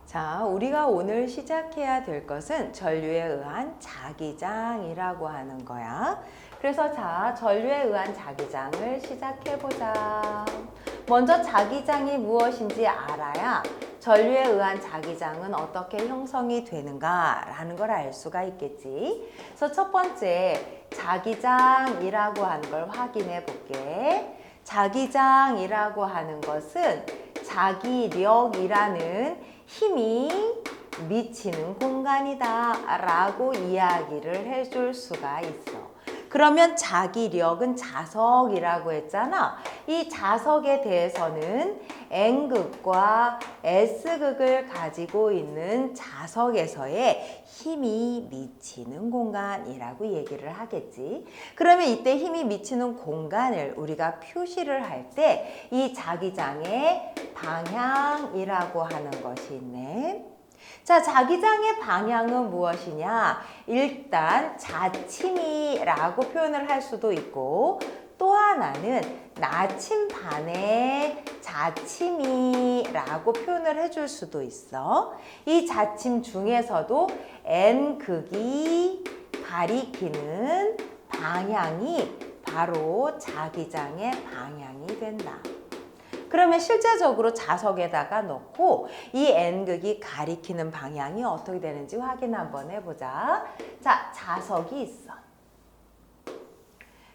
자, 우리가 오늘 시작해야 될 것은 전류에 의한 자기장이라고 하는 거야. 그래서 자, 전류에 의한 자기장을 시작해보자. 먼저 자기장이 무엇인지 알아야 전류에 의한 자기장은 어떻게 형성이 되는가라는 걸 알 수가 있겠지. 그래서 첫 번째, 자기장이라고 하는 걸 확인해 볼게. 자기장이라고 하는 것은 자기력이라는 힘이 미치는 공간이다 라고 이야기를 해줄 수가 있어. 그러면 자기력은 자석이라고 했잖아. 이 자석에 대해서는 N극과 S극을 가지고 있는 자석에서의 힘이 미치는 공간이라고 얘기를 하겠지. 그러면 이때 힘이 미치는 공간을 우리가 표시를 할 때 이 자기장의 방향이라고 하는 것이 있네. 자, 자기장의 방향은 무엇이냐? 일단 자침이라고 표현을 할 수도 있고, 또 하나는 나침반의 자침이라고 표현을 해줄 수도 있어. 이 자침 중에서도 N극이 가리키는 방향이 바로 자기장의 방향이 된다. 그러면 실제적으로 자석에다가 넣고 이 N극이 가리키는 방향이 어떻게 되는지 확인 한번 해보자. 자, 자석이 있어.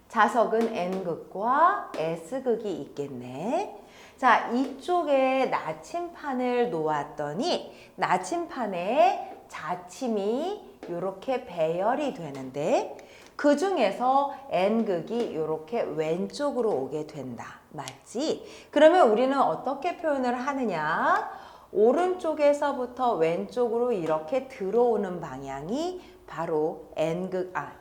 자석은 N극과 S극이 있겠네. 자, 이쪽에 나침판을 놓았더니 나침판에 자침이 이렇게 배열이 되는데 그 중에서 N극이 이렇게 왼쪽으로 오게 된다. 맞지? 그러면 우리는 어떻게 표현을 하느냐? 오른쪽에서부터 왼쪽으로 이렇게 들어오는 방향이 바로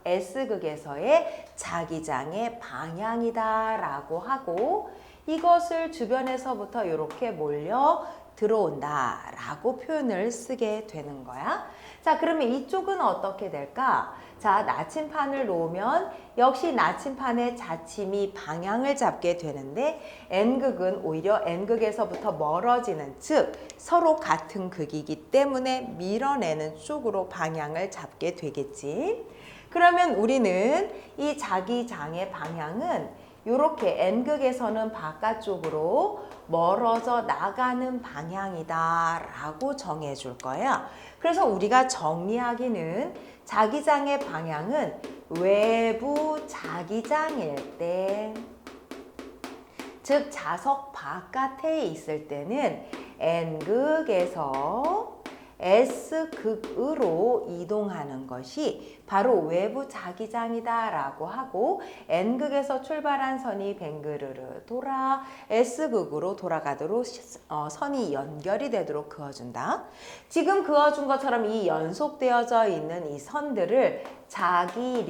S극에서의 자기장의 방향이다 라고 하고 이것을 주변에서부터 이렇게 몰려 들어온다 라고 표현을 쓰게 되는 거야. 자, 그러면 이쪽은 어떻게 될까? 자, 나침판을 놓으면 역시 나침판의 자침이 방향을 잡게 되는데 N극은 오히려 N극에서부터 멀어지는, 즉 서로 같은 극이기 때문에 밀어내는 쪽으로 방향을 잡게 되겠지. 그러면 우리는 이 자기장의 방향은 이렇게 N극에서는 바깥쪽으로 멀어져 나가는 방향이다 라고 정해줄 거야. 그래서 우리가 정리하기는 자기장의 방향은 외부 자기장일 때, 즉 자석 바깥에 있을 때는 N극에서 S극으로 이동하는 것이 바로 외부 자기장이다 라고 하고 N극에서 출발한 선이 뱅그르르 돌아 S극으로 돌아가도록 선이 연결이 되도록 그어준다. 지금 그어준 것처럼 이 연속되어져 있는 이 선들을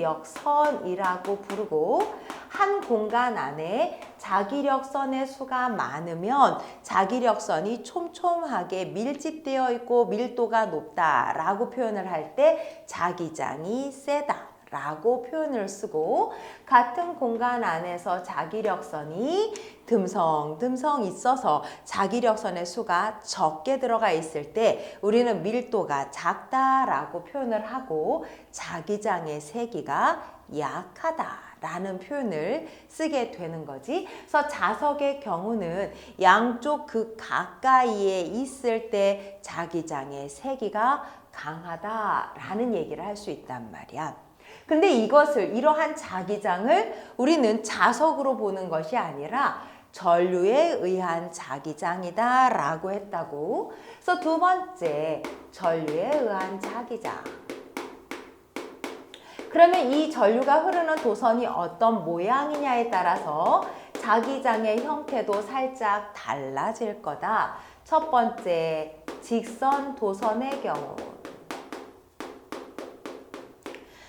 자기력선이라고 부르고 한 공간 안에 자기력선의 수가 많으면 자기력선이 촘촘하게 밀집되어 있고 밀도가 높다라고 표현을 할 때 자기장이 세다 라고 표현을 쓰고 같은 공간 안에서 자기력선이 듬성듬성 있어서 자기력선의 수가 적게 들어가 있을 때 우리는 밀도가 작다라고 표현을 하고 자기장의 세기가 약하다라는 표현을 쓰게 되는 거지. 그래서 자석의 경우는 양쪽 극 가까이에 있을 때 자기장의 세기가 강하다라는 얘기를 할 수 있단 말이야. 근데 이러한 자기장을 우리는 자석으로 보는 것이 아니라 전류에 의한 자기장이다 라고 했다고. 그래서 두 번째, 전류에 의한 자기장. 그러면 이 전류가 흐르는 도선이 어떤 모양이냐에 따라서 자기장의 형태도 살짝 달라질 거다. 첫 번째, 직선 도선의 경우.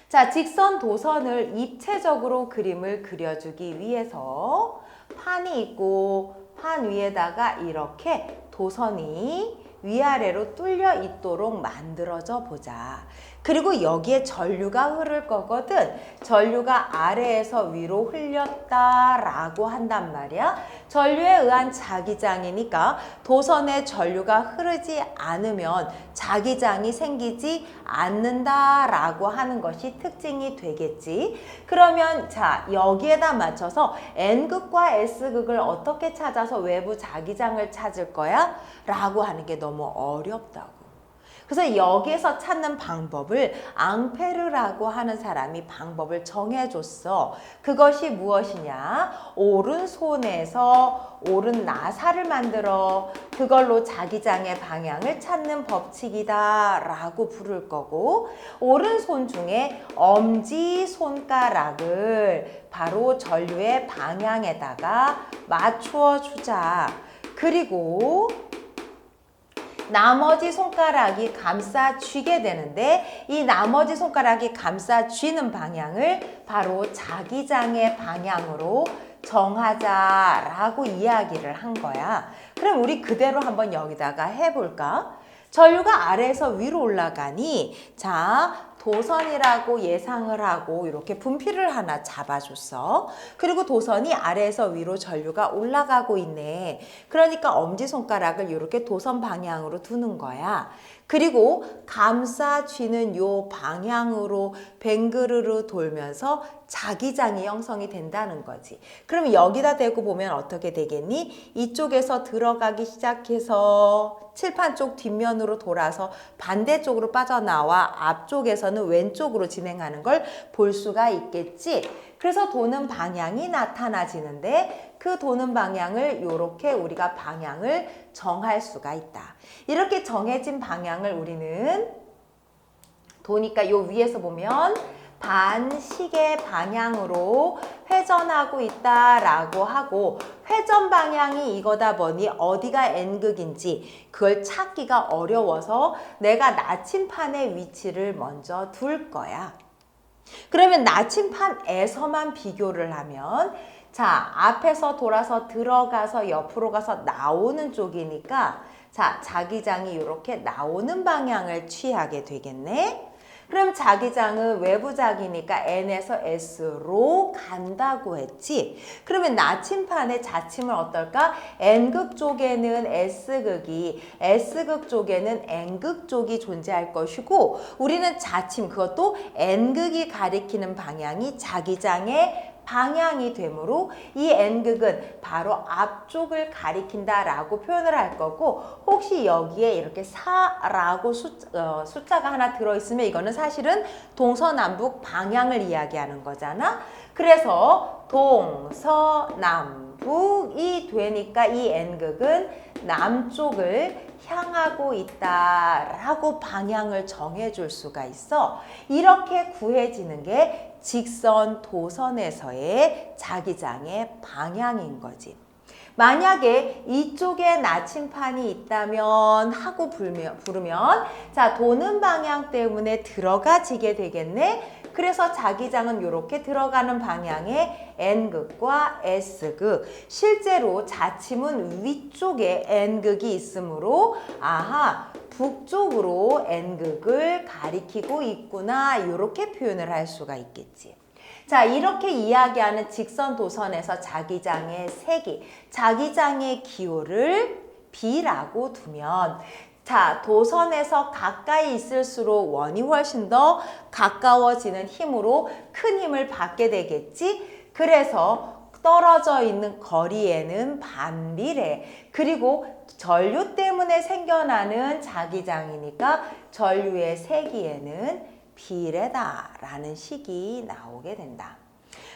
자, 직선 도선을 입체적으로 그림을 그려주기 위해서 판이 있고 판 위에다가 이렇게 도선이 위아래로 뚫려 있도록 만들어져 보자. 그리고 여기에 전류가 흐를 거거든. 전류가 아래에서 위로 흘렸다라고 한단 말이야. 전류에 의한 자기장이니까 도선에 전류가 흐르지 않으면 자기장이 생기지 않는다라고 하는 것이 특징이 되겠지. 그러면 자, 여기에다 맞춰서 N극과 S극을 어떻게 찾아서 외부 자기장을 찾을 거야? 라고 하는 게 너무 어렵다고. 그래서 여기에서 찾는 방법을 앙페르라고 하는 사람이 방법을 정해줬어. 그것이 무엇이냐? 오른손에서 오른 나사를 만들어 그걸로 자기장의 방향을 찾는 법칙이다 라고 부를 거고, 오른손 중에 엄지손가락을 바로 전류의 방향에다가 맞추어 주자. 그리고 나머지 손가락이 감싸 쥐게 되는데 이 나머지 손가락이 감싸 쥐는 방향을 바로 자기장의 방향으로 정하자라고 이야기를 한 거야. 그럼 우리 그대로 한번 여기다가 해볼까? 전류가 아래에서 위로 올라가니 자, 도선이라고 예상을 하고 이렇게 분필을 하나 잡아줬어. 그리고 도선이 아래에서 위로 전류가 올라가고 있네. 그러니까 엄지손가락을 이렇게 도선 방향으로 두는 거야. 그리고 감싸 쥐는 요 방향으로 뱅그르르 돌면서 자기장이 형성이 된다는 거지. 그럼 여기다 대고 보면 어떻게 되겠니? 이쪽에서 들어가기 시작해서 칠판 쪽 뒷면으로 돌아서 반대쪽으로 빠져나와 앞쪽에서는 왼쪽으로 진행하는 걸 볼 수가 있겠지. 그래서 도는 방향이 나타나지는데 그 도는 방향을 이렇게 우리가 방향을 정할 수가 있다. 이렇게 정해진 방향을 우리는 도니까 요 위에서 보면 반시계 방향으로 회전하고 있다라고 하고, 회전 방향이 이거다 보니 어디가 N극인지 그걸 찾기가 어려워서 내가 나침판의 위치를 먼저 둘 거야. 그러면 나침판에서만 비교를 하면 자, 앞에서 돌아서 들어가서 옆으로 가서 나오는 쪽이니까 자, 자기장이 이렇게 나오는 방향을 취하게 되겠네. 그럼 자기장은 외부작이니까 N에서 S로 간다고 했지. 그러면 나침판의 자침은 어떨까? N극 쪽에는 S극이, S극 쪽에는 N극 쪽이 존재할 것이고, 우리는 자침, 그것도 N극이 가리키는 방향이 자기장의 방향이 되므로 이 N극은 바로 앞쪽을 가리킨다라고 표현을 할 거고, 혹시 여기에 이렇게 4라고 숫자가 하나 들어있으면 이거는 사실은 동서남북 방향을 이야기하는 거잖아. 그래서 동서남북이 되니까 이 N극은 남쪽을 향하고 있다라고 방향을 정해줄 수가 있어. 이렇게 구해지는 게 직선 도선에서의 자기장의 방향인 거지. 만약에 이쪽에 나침판이 있다면 하고 부르면 자, 도는 방향 때문에 들어가지게 되겠네. 그래서 자기장은 이렇게 들어가는 방향의 N극과 S극. 실제로 자침은 위쪽에 N극이 있으므로 아하, 북쪽으로 N극을 가리키고 있구나, 이렇게 표현을 할 수가 있겠지. 자, 이렇게 이야기하는 직선 도선에서 자기장의 세기, 자기장의 기호를 B라고 두면 자, 도선에서 가까이 있을수록 원이 훨씬 더 가까워지는 힘으로 큰 힘을 받게 되겠지. 그래서 떨어져 있는 거리에는 반비례, 그리고 전류 때문에 생겨나는 자기장이니까 전류의 세기에는 비례다라는 식이 나오게 된다.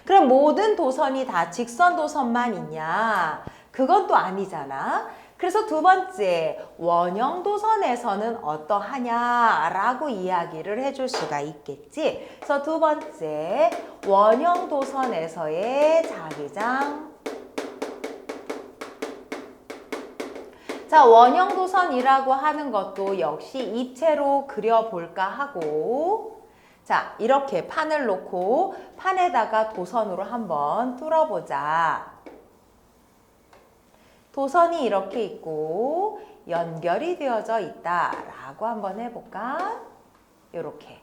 그럼 모든 도선이 다 직선 도선만 있냐? 그건 또 아니잖아. 그래서 두 번째, 원형 도선에서는 어떠하냐라고 이야기를 해줄 수가 있겠지. 그래서 두 번째, 원형 도선에서의 자기장. 자, 원형 도선이라고 하는 것도 역시 입체로 그려볼까 하고, 자, 이렇게 판을 놓고 판에다가 도선으로 한번 뚫어보자. 도선이 이렇게 있고 연결이 되어져 있다라고 한번 해볼까? 이렇게.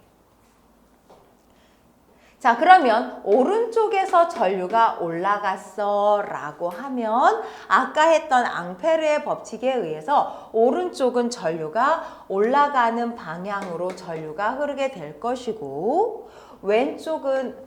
자, 그러면 오른쪽에서 전류가 올라갔어 라고 하면 아까 했던 앙페르의 법칙에 의해서 오른쪽은 전류가 올라가는 방향으로 전류가 흐르게 될 것이고 왼쪽은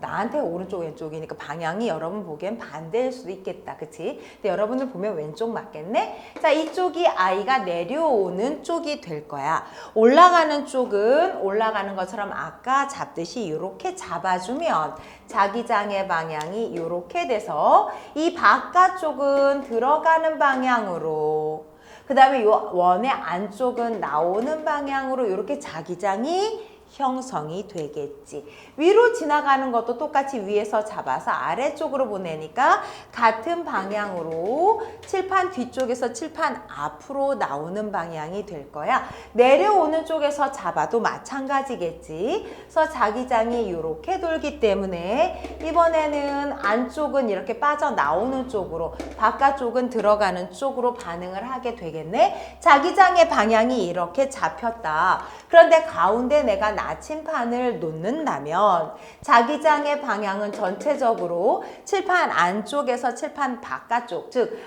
나한테 오른쪽 왼쪽이니까 방향이 여러분 보기엔 반대일 수도 있겠다. 그치? 근데 여러분들 보면 왼쪽 맞겠네? 자, 이쪽이 I가 내려오는 쪽이 될 거야. 올라가는 쪽은 올라가는 것처럼 아까 잡듯이 이렇게 잡아주면 자기장의 방향이 이렇게 돼서 이 바깥쪽은 들어가는 방향으로 그 다음에 이 원의 안쪽은 나오는 방향으로 이렇게 자기장이 형성이 되겠지. 위로 지나가는 것도 똑같이 위에서 잡아서 아래쪽으로 보내니까 같은 방향으로 칠판 뒤쪽에서 칠판 앞으로 나오는 방향이 될 거야. 내려오는 쪽에서 잡아도 마찬가지겠지. 그래서 자기장이 이렇게 돌기 때문에 이번에는 안쪽은 이렇게 빠져나오는 쪽으로 바깥쪽은 들어가는 쪽으로 반응을 하게 되겠네. 자기장의 방향이 이렇게 잡혔다. 그런데 가운데 내가 나침판을 놓는다면 자기장의 방향은 전체적으로 칠판 안쪽에서 칠판 바깥쪽, 즉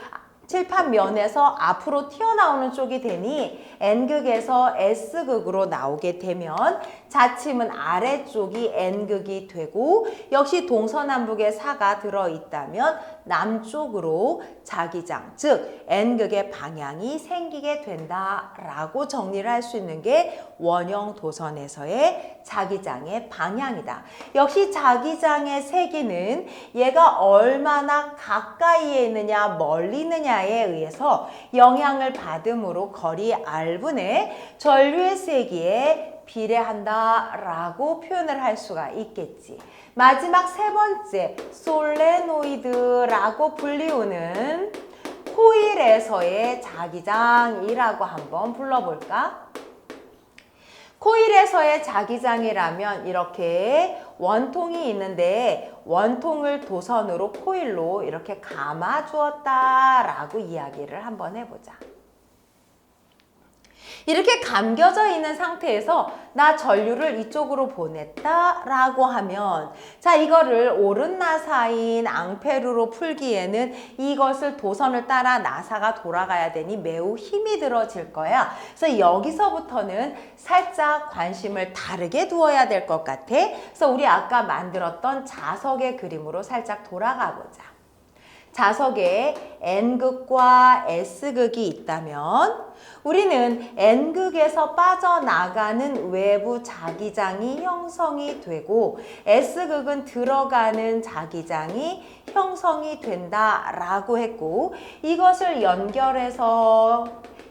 칠판 면에서 앞으로 튀어나오는 쪽이 되니 N극에서 S극으로 나오게 되면 자침은 아래쪽이 N극이 되고 역시 동서남북의 사가 들어있다면 남쪽으로 자기장, 즉 N극의 방향이 생기게 된다라고 정리를 할 수 있는 게 원형 도선에서의 자기장의 방향이다. 역시 자기장의 세기는 얘가 얼마나 가까이에 있느냐 멀리 있느냐에 의해서 영향을 받음으로 거리 R분의 전류의 세기에 비례한다라고 표현을 할 수가 있겠지. 마지막 세 번째, 솔레노이드라고 불리우는 코일에서의 자기장이라고 한번 불러볼까? 코일에서의 자기장이라면 이렇게 원통이 있는데 원통을 도선으로 코일로 이렇게 감아 주었다라고 이야기를 한번 해보자. 이렇게 감겨져 있는 상태에서 나 전류를 이쪽으로 보냈다라고 하면 자, 이거를 오른 나사인 앙페르로 풀기에는 이것을 도선을 따라 나사가 돌아가야 되니 매우 힘이 들어질 거야. 그래서 여기서부터는 살짝 관심을 다르게 두어야 될 것 같아. 그래서 우리 아까 만들었던 자석의 그림으로 살짝 돌아가 보자. 자석에 N극과 S극이 있다면 우리는 N극에서 빠져나가는 외부 자기장이 형성이 되고 S극은 들어가는 자기장이 형성이 된다라고 했고 이것을 연결해서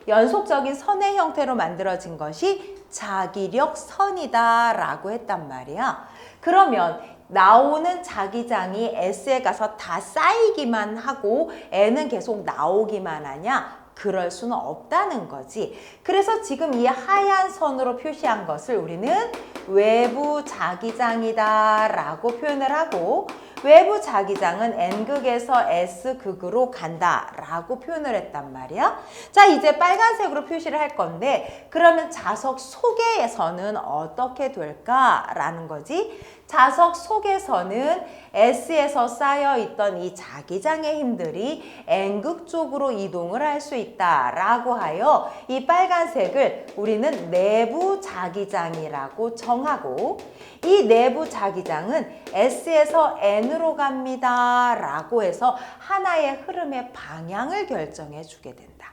연속적인 선의 형태로 만들어진 것이 자기력 선이다라고 했단 말이야. 그러면 나오는 자기장이 S에 가서 다 쌓이기만 하고 N은 계속 나오기만 하냐? 그럴 수는 없다는 거지. 그래서 지금 이 하얀 선으로 표시한 것을 우리는 외부 자기장이다 라고 표현을 하고 외부 자기장은 N극에서 S극으로 간다 라고 표현을 했단 말이야. 자, 이제 빨간색으로 표시를 할 건데 그러면 자석 속에서는 어떻게 될까라는 거지. 자석 속에서는 S에서 쌓여있던 이 자기장의 힘들이 N극 쪽으로 이동을 할 수 있다라고 하여 이 빨간색을 우리는 내부 자기장이라고 정하고 이 내부 자기장은 S에서 N으로 갑니다 라고 해서 하나의 흐름의 방향을 결정해 주게 된다.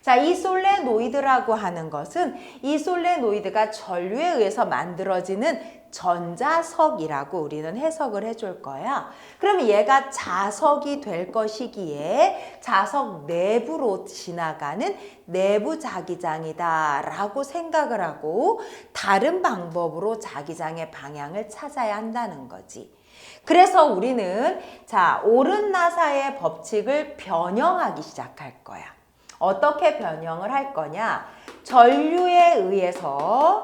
자, 이 솔레노이드라고 하는 것은 이 솔레노이드가 전류에 의해서 만들어지는 전자석이라고 우리는 해석을 해줄 거야. 그럼 얘가 자석이 될 것이기에 자석 내부로 지나가는 내부 자기장이다 라고 생각을 하고 다른 방법으로 자기장의 방향을 찾아야 한다는 거지. 그래서 우리는 자, 오른 나사의 법칙을 변형하기 시작할 거야. 어떻게 변형을 할 거냐? 전류에 의해서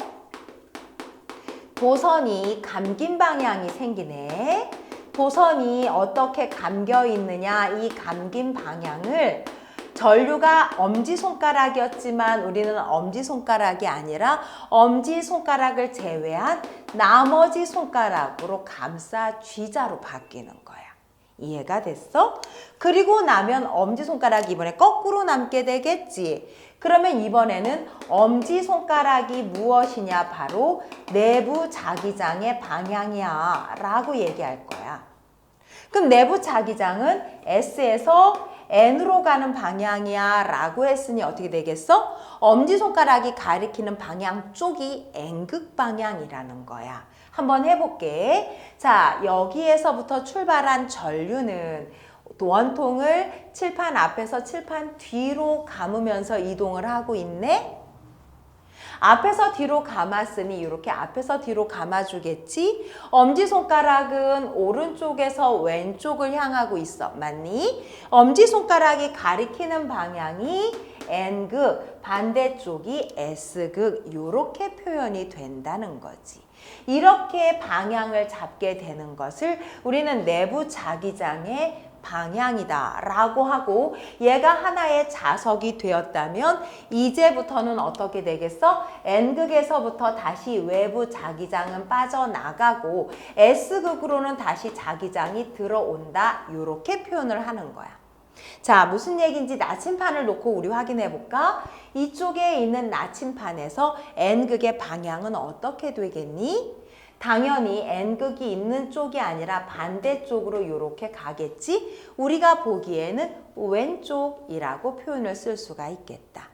도선이 감긴 방향이 생기네. 도선이 어떻게 감겨 있느냐? 이 감긴 방향을 전류가 엄지손가락이었지만 우리는 엄지손가락이 아니라 엄지손가락을 제외한 나머지 손가락으로 감싸 쥐자로 바뀌는 거야. 이해가 됐어? 그리고 나면 엄지손가락이 이번에 거꾸로 남게 되겠지. 그러면 이번에는 엄지손가락이 무엇이냐? 바로 내부 자기장의 방향이야 라고 얘기할 거야. 그럼 내부 자기장은 S에서 N으로 가는 방향이야 라고 했으니 어떻게 되겠어? 엄지손가락이 가리키는 방향 쪽이 N극 방향이라는 거야. 한번 해볼게. 자, 여기에서부터 출발한 전류는 원통을 칠판 앞에서 칠판 뒤로 감으면서 이동을 하고 있네. 앞에서 뒤로 감았으니 이렇게 앞에서 뒤로 감아주겠지. 엄지손가락은 오른쪽에서 왼쪽을 향하고 있어. 맞니? 엄지손가락이 가리키는 방향이 N극, 반대쪽이 S극 이렇게 표현이 된다는 거지. 이렇게 방향을 잡게 되는 것을 우리는 내부 자기장의 방향이다 라고 하고, 얘가 하나의 자석이 되었다면 이제부터는 어떻게 되겠어? N극에서부터 다시 외부 자기장은 빠져나가고 S극으로는 다시 자기장이 들어온다, 이렇게 표현을 하는 거야. 자, 무슨 얘기인지 나침판을 놓고 우리 확인해 볼까? 이쪽에 있는 나침판에서 N극의 방향은 어떻게 되겠니? 당연히 N극이 있는 쪽이 아니라 반대쪽으로 이렇게 가겠지? 우리가 보기에는 왼쪽이라고 표현을 쓸 수가 있겠다.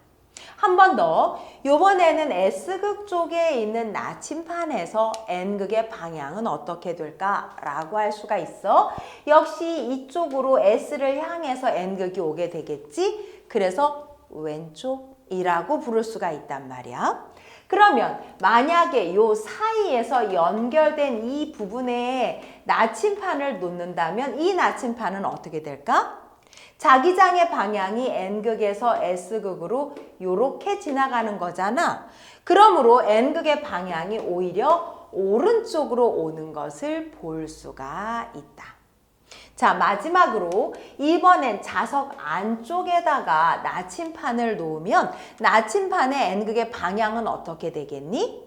한 번 더, 이번에는 S극 쪽에 있는 나침판에서 N극의 방향은 어떻게 될까라고 할 수가 있어. 역시 이쪽으로 S를 향해서 N극이 오게 되겠지? 그래서 왼쪽이라고 부를 수가 있단 말이야. 그러면 만약에 요 사이에서 연결된 이 부분에 나침판을 놓는다면 이 나침판은 어떻게 될까? 자기장의 방향이 N극에서 S극으로 요렇게 지나가는 거잖아. 그러므로 N극의 방향이 오히려 오른쪽으로 오는 것을 볼 수가 있다. 자, 마지막으로 이번엔 자석 안쪽에다가 나침판을 놓으면 나침판의 N극의 방향은 어떻게 되겠니?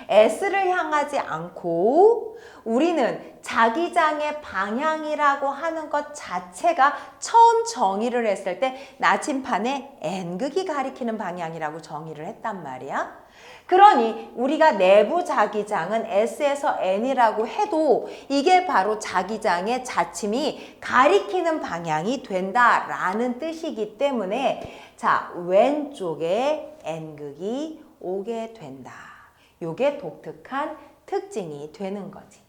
S를 향하지 않고 우리는 자기장의 방향이라고 하는 것 자체가 처음 정의를 했을 때 나침판의 N극이 가리키는 방향이라고 정의를 했단 말이야. 그러니 우리가 내부 자기장은 S에서 N이라고 해도 이게 바로 자기장의 자침이 가리키는 방향이 된다라는 뜻이기 때문에 자, 왼쪽에 N극이 오게 된다. 요게 독특한 특징이 되는 거지.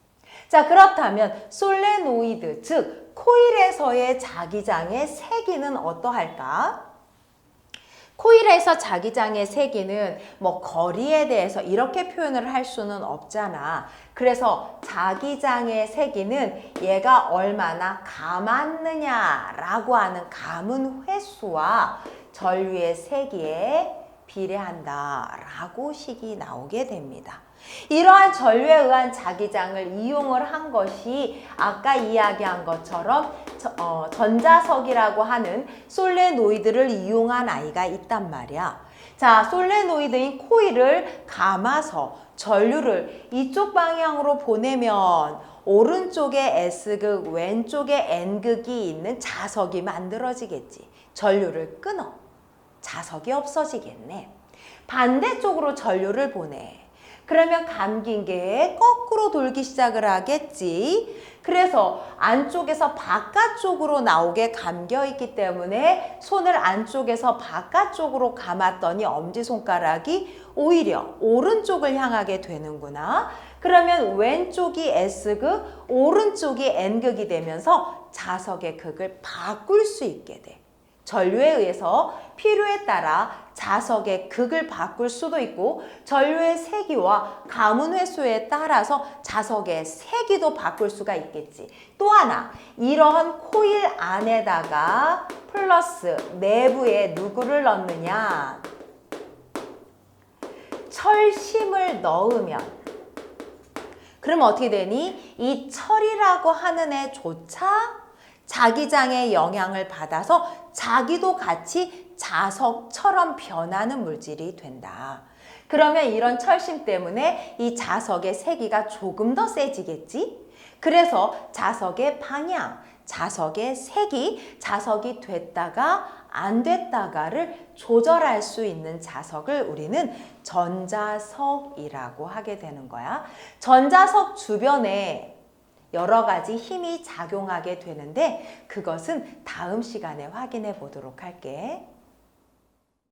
자, 그렇다면 솔레노이드, 즉 코일에서의 자기장의 세기는 어떠할까? 코일에서 자기장의 세기는 뭐 거리에 대해서 이렇게 표현을 할 수는 없잖아. 그래서 자기장의 세기는 얘가 얼마나 감았느냐라고 하는 감은 횟수와 전류의 세기에 비례한다라고 식이 나오게 됩니다. 이러한 전류에 의한 자기장을 이용을 한 것이 아까 이야기한 것처럼 전자석이라고 하는 솔레노이드를 이용한 아이가 있단 말이야. 자, 솔레노이드인 코일을 감아서 전류를 이쪽 방향으로 보내면 오른쪽에 S극, 왼쪽에 N극이 있는 자석이 만들어지겠지. 전류를 끊어. 자석이 없어지겠네. 반대쪽으로 전류를 보내. 그러면 감긴 게 거꾸로 돌기 시작을 하겠지. 그래서 안쪽에서 바깥쪽으로 나오게 감겨 있기 때문에 손을 안쪽에서 바깥쪽으로 감았더니 엄지손가락이 오히려 오른쪽을 향하게 되는구나. 그러면 왼쪽이 S극, 오른쪽이 N극이 되면서 자석의 극을 바꿀 수 있게 돼. 전류에 의해서 필요에 따라 자석의 극을 바꿀 수도 있고 전류의 세기와 가문 횟수에 따라서 자석의 세기도 바꿀 수가 있겠지. 또 하나, 이러한 코일 안에다가 플러스 내부에 누구를 넣느냐? 철심을 넣으면 그럼 어떻게 되니? 이 철이라고 하는 애조차 자기장의 영향을 받아서 자기도 같이 자석처럼 변하는 물질이 된다. 그러면 이런 철심 때문에 이 자석의 세기가 조금 더 세지겠지? 그래서 자석의 방향, 자석의 색이 자석이 됐다가 안 됐다가를 조절할 수 있는 자석을 우리는 전자석이라고 하게 되는 거야. 전자석 주변에 여러 가지 힘이 작용하게 되는데 그것은 다음 시간에 확인해 보도록 할게.